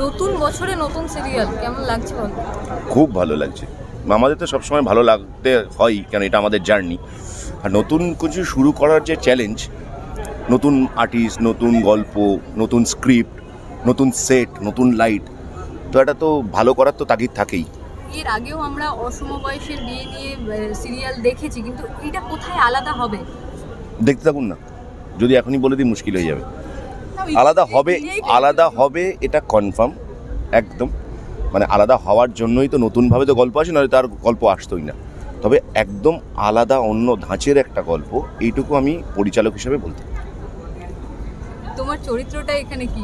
নতুন বছরে নতুন সিরিয়াল কেমন লাগছে বল? খুব ভালো লাগছে। আমাদের তো সবসময় ভালো লাগতে হয়, কারণ এটা আমাদের জার্নি। আর নতুন কিছু শুরু করার যে চ্যালেঞ্জ, নতুন আর্টিস্ট, নতুন গল্প, নতুন স্ক্রিপ্ট, নতুন সেট, নতুন লাইট, তো এটা তো ভালো করার তো তাগিদ থাকেই। এর আগেও আমরা অসমবয়সের বিয়ে নিয়ে সিরিয়াল দেখেছি, কিন্তু এটা কোথায় আলাদা হবে? দেখতে থাকুন না, যদি এখনই বলে দিই মুশকিল হয়ে যাবে। না, আলাদা হবে এটা কনফার্ম একদম। মানে আলাদা হওয়ার জন্যই তো নতুনভাবে তো গল্প আসে, নাহলে তার গল্প আসতোই না। তবে একদম আলাদা অন্য ধাঁচের একটা গল্প, এইটুকু আমি পরিচালক হিসেবে বলতে পারি। তোমার চরিত্রটা এখানে কি?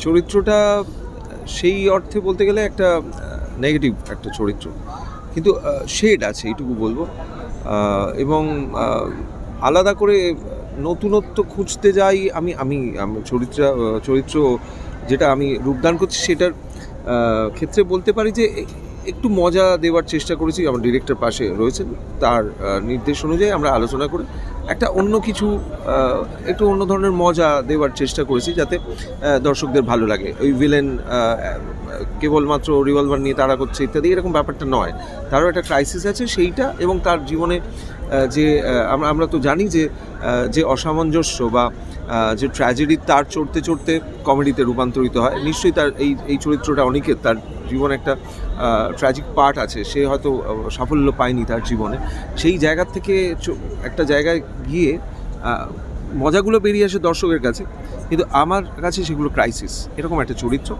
চরিত্রটা সেই অর্থে বলতে গেলে একটা নেগেটিভ একটা চরিত্র, কিন্তু শেড আছে এইটুকু বলবো। এবং আলাদা করে নতুনত্ব খুঁজতে যাই আমি আমি চরিত্র যেটা আমি রূপদান করছি সেটার ক্ষেত্রে বলতে পারি যে একটু মজা দেওয়ার চেষ্টা করেছি। আমার ডিরেক্টর পাশে রয়েছেন, তার নির্দেশ অনুযায়ী আমরা আলোচনা করে একটা অন্য কিছু একটু অন্য ধরনের মজা দেওয়ার চেষ্টা করেছি, যাতে দর্শকদের ভালো লাগে। ওই ভিলেন কেবলমাত্র রিভলভার নিয়ে তাড়া করছে ইত্যাদি এরকম ব্যাপারটা নয়, তারও একটা ক্রাইসিস আছে সেইটা, এবং তার জীবনে যে আমরা তো জানি যে অসামঞ্জস্য বা যে ট্র্যাজেডি তার চড়তে চড়তে কমেডিতে রূপান্তরিত হয়। নিশ্চয়ই তার এই চরিত্রটা অনেকের তার জীবনে একটা ট্র্যাজিক পার্ট আছে, সে হয়তো সাফল্য পায়নি তার জীবনে, সেই জায়গা থেকে একটা জায়গায় গিয়ে মজাগুলো বেরিয়ে আসে দর্শকের কাছে, কিন্তু আমার কাছে সেগুলো ক্রাইসিস। এরকম একটা চরিত্র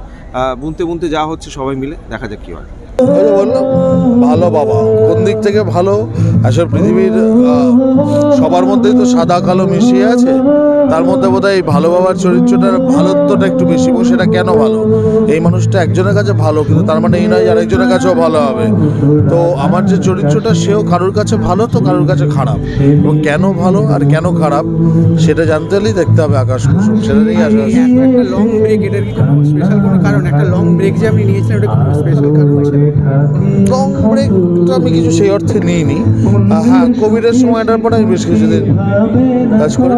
বুনতে বুনতে যা হচ্ছে সবাই মিলে দেখা যাক কী হয়। বললাম ভালো বাবা, কোন দিক থেকে ভালো? আসলে পৃথিবীর সবার মধ্যেই তো সাদা কালো মিশিয়ে আছে, তার মধ্যে বোধহয় এই ভালো বাবার চরিত্রটার ভালোত্বটা একটু বেশি। এবং সেটা কেন ভালো? এই মানুষটা একজনের কাছে ভালো, কিন্তু তার মানে এই নয় যে আরেকজনের কাছেও ভালো হবে। তো আমার যে চরিত্রটা, সেও কারোর কাছে ভালো তো কারোর কাছে খারাপ। এবং কেন ভালো আর কেন খারাপ সেটা জানতে হলেই দেখতে হবে আকাশ কুসুম, সেটা নিয়েই আসা। একটা লং ব্রেক, এটার কি কোনো স্পেশাল কোনো কারণ? একটা লং ব্রেক যে আপনি নিয়েছিলেন, ওটা কোনো স্পেশাল কারণ ছিল? লং ব্রেকটা আমি কিছু সেই অর্থে নিইনি। হ্যাঁ, কোভিডের সময়টার পরে আমি বেশ কিছুদিন কাজ করে